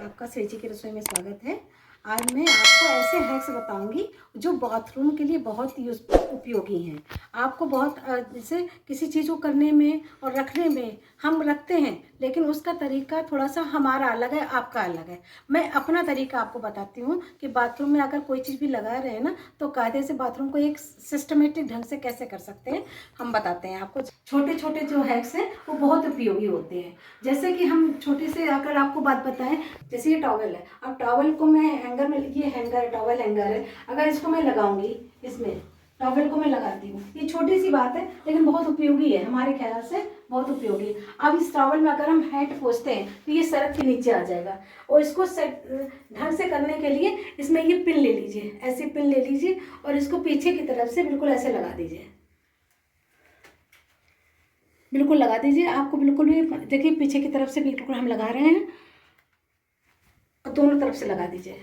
आपका श्री जी की रसोई में स्वागत है। आज मैं आपको ऐसे हैक्स बताऊंगी जो बाथरूम के लिए बहुत ही उपयोगी हैं। आपको बहुत जैसे किसी चीज़ को करने में और रखने में हम रखते हैं, लेकिन उसका तरीका थोड़ा सा हमारा अलग है, आपका अलग है। मैं अपना तरीका आपको बताती हूँ कि बाथरूम में अगर कोई चीज़ भी लगा रहे हैं ना, तो कायदे से बाथरूम को एक सिस्टमेटिक ढंग से कैसे कर सकते हैं हम बताते हैं आपको। छोटे छोटे जो हैक्स हैं वो बहुत उपयोगी होते हैं। जैसे कि हम छोटी से अगर आपको बात बताएं, जैसे ये टॉवल है। अब टॉवल को मैं हैंगर में, ये हैंगर टॉवल हैंगर है, अगर इसको मैं लगाऊंगी, इसमें टॉवल को मैं लगाती हूँ, ये छोटी सी बात है लेकिन बहुत उपयोगी है, हमारे ख्याल से बहुत उपयोगी है। अब इस टॉवल में अगर हम हैंड पोंछते हैं तो ये सड़क के नीचे आ जाएगा, और इसको सेट ढंग से करने के लिए इसमें ये पिन ले लीजिए, ऐसी पिन ले लीजिए और इसको पीछे की तरफ से बिल्कुल ऐसे लगा दीजिए, बिल्कुल लगा दीजिए। आपको बिल्कुल भी देखिए, पीछे की तरफ से बिल्कुल हम लगा रहे हैं और दोनों तरफ से लगा दीजिए।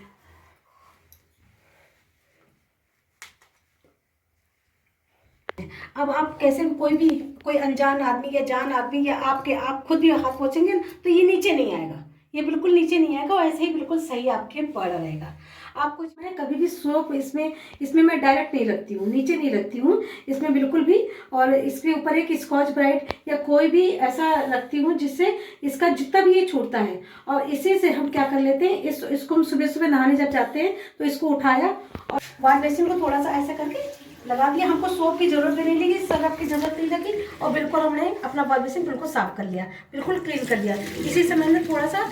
अब आप कैसे कोई अनजान आदमी या जान आदमी या आप खुद भी हाथ पोंछेंगे तो ये नीचे नहीं आएगा, ये बिल्कुल नीचे नहीं आएगा, और ऐसे ही बिल्कुल सही आपके पड़ा रहेगा। आपको इसमें कभी भी सोप इसमें मैं डायरेक्ट नहीं रखती हूँ, नीचे नहीं रखती हूँ इसमें बिल्कुल भी। और इसके ऊपर एक स्कॉच ब्राइट या कोई भी ऐसा रखती हूँ जिससे इसका जितना भी ये छूटता है। और इसी से हम क्या कर लेते हैं, इसको हम सुबह सुबह नहाने जब जाते हैं तो इसको उठाया और वॉश बेसिन को थोड़ा सा ऐसा करके लगा दिया। हमको सोप की जरूरत भी नहीं लगी, सरफ की जरूरत नहीं लगी, और बिल्कुल हमने अपना वॉश बेसिन बिल्कुल साफ कर लिया, बिल्कुल क्लीन कर दिया। इसी से मैंने थोड़ा सा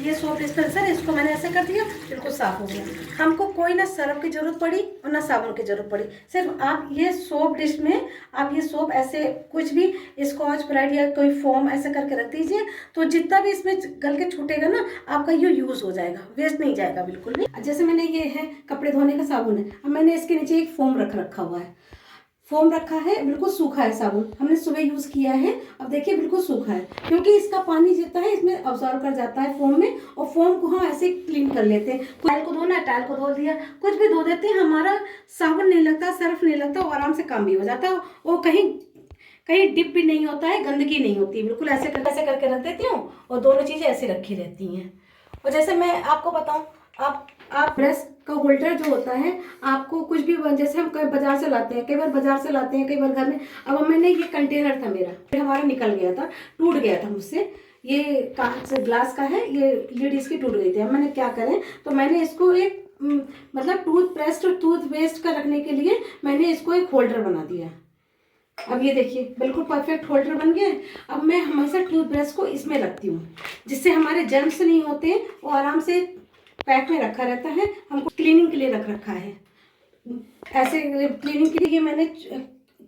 ये सोप डिस्पेंसर इसको मैंने ऐसे कर दिया, बिल्कुल साफ हो गया। हमको कोई ना सरफ की जरूरत पड़ी और ना साबुन की जरूरत पड़ी। सिर्फ आप ये सोप डिश में आप ये सोप ऐसे कुछ भी स्कॉच ब्राइट या कोई फोम ऐसे करके रख दीजिए, तो जितना भी इसमें गल के छूटेगा ना आपका ये यूज हो जाएगा, वेस्ट नहीं जाएगा बिल्कुल भी। जैसे मैंने ये है कपड़े धोने का साबुन है, अब मैंने इसके नीचे एक फोम रखा हुआ है, फोम रखा है, बिल्कुल सूखा है साबुन, हमने सुबह यूज किया है। अब देखिए बिल्कुल सूखा है, क्योंकि इसका पानी जितना है इसमें अब्जॉर्व कर जाता है फोम में, और फोम को हम ऐसे क्लीन कर लेते हैं। टाइल को धोना है, टाइल को धो दिया, कुछ भी धो देते हैं, हमारा साबुन नहीं लगता, सर्फ नहीं लगता, और आराम से काम भी हो जाता है। वो कहीं कहीं डिप भी नहीं होता है, गंदगी नहीं होती, बिल्कुल ऐसे करके रख देती हूँ, और दोनों चीजें ऐसे रखी रहती हैं। और जैसे मैं आपको बताऊं, आप ब्रश का होल्डर जो होता है, आपको कुछ भी जैसे हम कई बाजार से लाते हैं, कई बार बाजार से लाते हैं, कई बार घर में। अब मैंने ये कंटेनर था मेरा हमारा निकल गया था, टूट गया था मुझसे, ये कांच से ग्लास का है, ये लीड इसकी टूट गई थी। अब मैंने क्या करें, तो मैंने इसको एक मतलब टूथपेस्ट और टूथपेस्ट का रखने के लिए मैंने इसको एक होल्डर बना दिया। अब ये देखिए बिल्कुल परफेक्ट होल्डर बन गया है। अब मैं हमेशा टूथब्रश को इसमें रखती हूँ, जिससे हमारे जर्म्स नहीं होते, वो आराम से पैक में रखा रहता है। हमको क्लीनिंग के लिए रखा है, ऐसे क्लीनिंग के लिए मैंने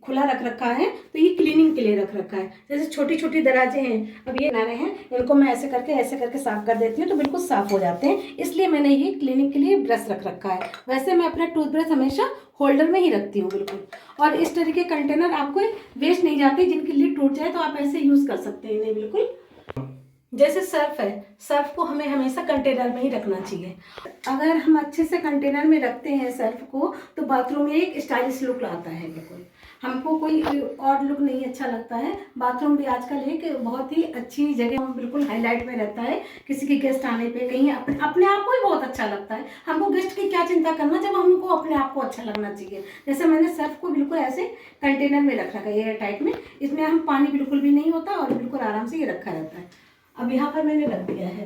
खुला रखा है, तो ये क्लीनिंग के लिए रखा है। जैसे छोटी छोटी दराजें हैं, अब ये नारे हैं, इनको मैं ऐसे करके साफ कर देती हूँ, तो बिल्कुल साफ हो जाते हैं, इसलिए मैंने ये क्लीनिंग के लिए ब्रश रखा है। वैसे मैं अपना टूथब्रश हमेशा होल्डर में ही रखती हूँ बिल्कुल। और इस तरह के कंटेनर आपको वेस्ट नहीं जाते, जिनकी लिड टूट जाए तो आप ऐसे यूज कर सकते हैं इन्हें बिल्कुल। जैसे सर्फ है, सर्फ को हमें हमेशा कंटेनर में ही रखना चाहिए। अगर हम अच्छे से कंटेनर में रखते हैं सर्फ को, तो बाथरूम में एक स्टाइलिश लुक आता है बिल्कुल। हमको कोई और लुक नहीं अच्छा लगता है। बाथरूम भी आजकल एक बहुत ही अच्छी जगह, बिल्कुल हाईलाइट में रहता है। किसी के गेस्ट आने पे कहीं अपने आप को ही बहुत अच्छा लगता है। हमको गेस्ट की क्या चिंता करना, जब हमको अपने आप को अच्छा लगना चाहिए। जैसे मैंने सर्फ को बिल्कुल ऐसे कंटेनर में रखा है, एयर टाइट में, इसमें हम पानी बिल्कुल भी नहीं होता, और बिल्कुल आराम से ये रखा रहता है। अब यहाँ पर मैंने रख दिया है।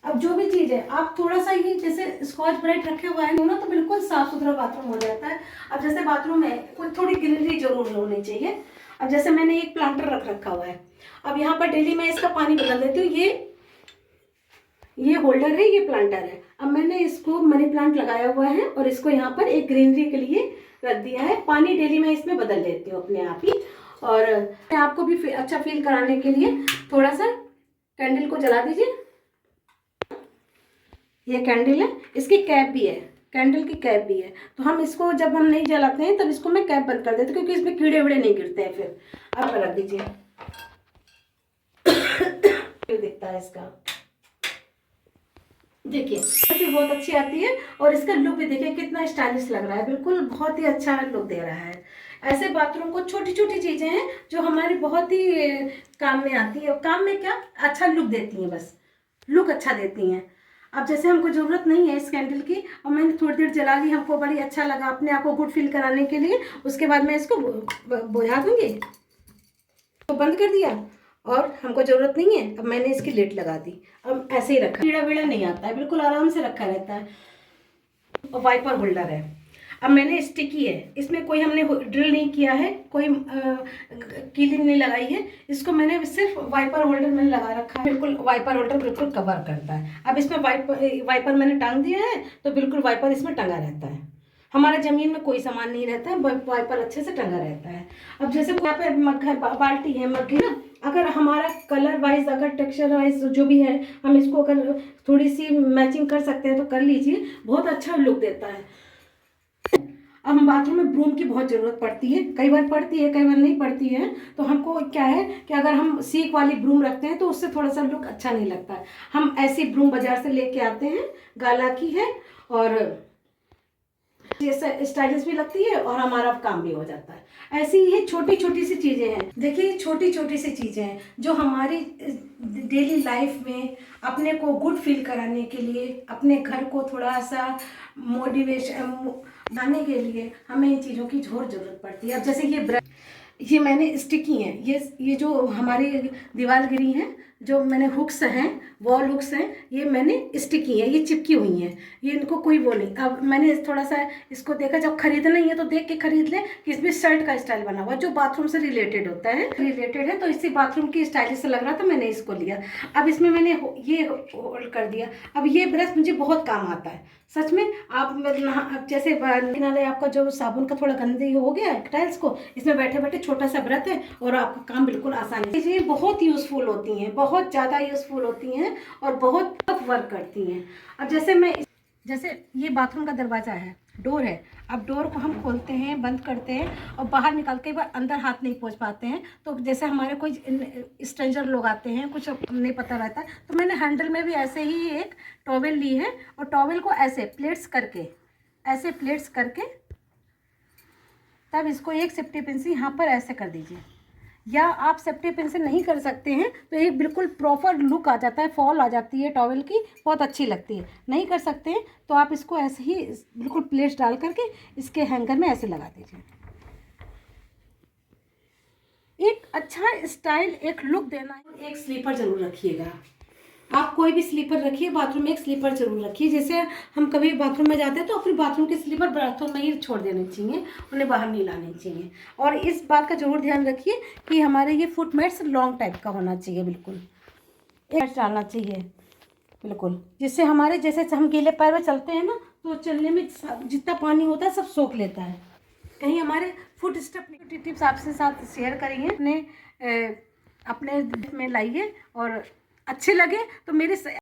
अब जो भी चीज़ है, आप थोड़ा सा ये जैसे स्कॉच ब्राइट रखे हुआ है ना, तो बिल्कुल साफ सुथरा बाथरूम हो जाता है। अब जैसे बाथरूम में कोई थोड़ी ग्रीनरी जरूर होनी चाहिए। अब जैसे मैंने एक प्लांटर रखा हुआ है, अब यहाँ पर डेली मैं इसका पानी बदल देती हूँ। ये होल्डर है, ये प्लांटर है। अब मैंने इसको मनी प्लांट लगाया हुआ है, और इसको यहाँ पर एक ग्रीनरी के लिए रख दिया है। पानी डेली मैं इसमें बदल देती हूँ अपने आप ही। और आपको भी अच्छा फील कराने के लिए थोड़ा सा कैंडल को जला दीजिए। ये कैंडल है, इसकी कैप भी है, कैंडल की कैप भी है। तो हम इसको जब हम नहीं जलाते हैं तब इसको मैं कैप बंद कर देती हूँ, क्योंकि इसमें कीड़े वीड़े नहीं गिरते हैं। फिर आप रख दीजिए दिखता है इसका, देखिए ऐसी बहुत अच्छी आती है। और इसका लुक भी देखिए कितना स्टाइलिश लग रहा है, बिल्कुल बहुत ही अच्छा लुक दे रहा है। ऐसे बाथरूम को छोटी छोटी चीजें हैं जो हमारी बहुत ही काम में आती है। काम में क्या, अच्छा लुक देती हैं, बस लुक अच्छा देती हैं। अब जैसे हमको ज़रूरत नहीं है इस कैंडल की, और मैंने थोड़ी देर जला ली, हमको बड़ी अच्छा लगा अपने आप को गुड फील कराने के लिए। उसके बाद मैं इसको बुझा दूँगी, तो बंद कर दिया, और हमको ज़रूरत नहीं है। अब मैंने इसकी लेट लगा दी, अब ऐसे ही रखा, कीड़ा वीड़ा नहीं आता है, बिल्कुल आराम से रखा रहता है। और वाइपर होल्डर है। अब मैंने स्टिकी है, इसमें कोई हमने ड्रिल नहीं किया है, कोई कीलिंग नहीं लगाई है, इसको मैंने सिर्फ वाइपर होल्डर मैंने लगा रखा है। बिल्कुल वाइपर होल्डर बिल्कुल कवर करता है। अब इसमें वाइपर मैंने टांग दिया है, तो बिल्कुल वाइपर इसमें टंगा रहता है। हमारे ज़मीन में कोई सामान नहीं रहता है, वाइपर अच्छे से टंगा रहता है। अब जैसे यहाँ पे मग है, बाल्टी है, मग है ना, अगर हमारा कलर वाइज, अगर टेक्सचर वाइज जो भी है, हम इसको अगर थोड़ी सी मैचिंग कर सकते हैं तो कर लीजिए, बहुत अच्छा लुक देता है। अब हम बाथरूम में ब्रूम की बहुत ज़रूरत पड़ती है, कई बार पड़ती है, कई बार नहीं पड़ती है। तो हमको क्या है कि अगर हम सीक वाली ब्रूम रखते हैं तो उससे थोड़ा सा लुक अच्छा नहीं लगता है। हम ऐसी ब्रूम बाजार से लेके आते हैं, गाला की है, और जैसे स्टाइलिश भी लगती है और हमारा काम भी हो जाता है। ऐसी ये छोटी छोटी सी चीज़ें हैं, देखिए छोटी छोटी सी चीज़ें हैं जो हमारी डेली लाइफ में अपने को गुड फील कराने के लिए, अपने घर को थोड़ा सा मोटिवेशन लाने के लिए हमें इन चीज़ों की ज़रूरत पड़ती है। अब जैसे ये मैंने स्टिकी हैं, ये जो हमारी दीवार गिरी हैं, जो मैंने हुक्स हैं, वॉल हुक्स हैं, ये मैंने स्टिकी हैं, ये चिपकी हुई हैं, ये इनको कोई वो नहीं। अब मैंने थोड़ा सा इसको देखा, जब खरीदना ही है तो देख के खरीद ले कि इसमें शर्ट का स्टाइल बना हुआ जो बाथरूम से रिलेटेड होता है, रिलेटेड है, तो इससे बाथरूम की स्टाइलिश से लग रहा था, मैंने इसको लिया। अब इसमें मैंने ये होल्ड कर दिया। अब ये ब्रश मुझे बहुत काम आता है सच में। आप जैसे किनारे आपका जो साबुन का थोड़ा गंदे हो गया टाइल्स को, इसमें बैठे बैठे छोटा सा ब्रश है और आपका काम बिल्कुल आसान है। ये बहुत यूज़फुल होती हैं, बहुत ज़्यादा यूज़फुल होती हैं और बहुत वर्क करती हैं। अब जैसे ये बाथरूम का दरवाज़ा है, डोर है। अब डोर को हम खोलते हैं, बंद करते हैं और बाहर निकालते हैं, अंदर हाथ नहीं पहुंच पाते हैं, तो जैसे हमारे कोई स्ट्रेंजर लोग आते हैं, कुछ नहीं पता रहता, तो मैंने हैंडल में भी ऐसे ही एक टॉवेल ली है, और टॉवेल को ऐसे प्लेट्स करके तब इसको एक सेफ्टी पिन से यहाँ पर ऐसे कर दीजिए। या आप सेफ्टी पिन से नहीं कर सकते हैं तो एक बिल्कुल प्रॉपर लुक आ जाता है, फॉल आ जाती है टॉवेल की, बहुत अच्छी लगती है। नहीं कर सकते हैं तो आप इसको ऐसे ही बिल्कुल प्लेट्स डाल करके इसके हैंगर में ऐसे लगा दीजिए। एक अच्छा स्टाइल, एक लुक देना है। एक स्लीपर ज़रूर रखिएगा, आप कोई भी स्लीपर रखिए, बाथरूम में एक स्लीपर जरूर रखिए। जैसे हम कभी बाथरूम में जाते हैं तो अपनी बाथरूम के स्लीपर बाथरूम में ही छोड़ देने चाहिए, उन्हें बाहर नहीं लाने चाहिए। और इस बात का जरूर ध्यान रखिए कि हमारे ये फुट मैट्स लॉन्ग टाइप का होना चाहिए, बिल्कुल एक डालना चाहिए बिल्कुल, जिससे हमारे जैसे हम गीले पैर में चलते हैं ना, तो चलने में जितना पानी होता है सब सोख लेता है। कहीं हमारे फुट स्टेप टिप्स आपसे साथ शेयर करेंगे, अपने में लाइए, और अच्छे लगे तो मेरे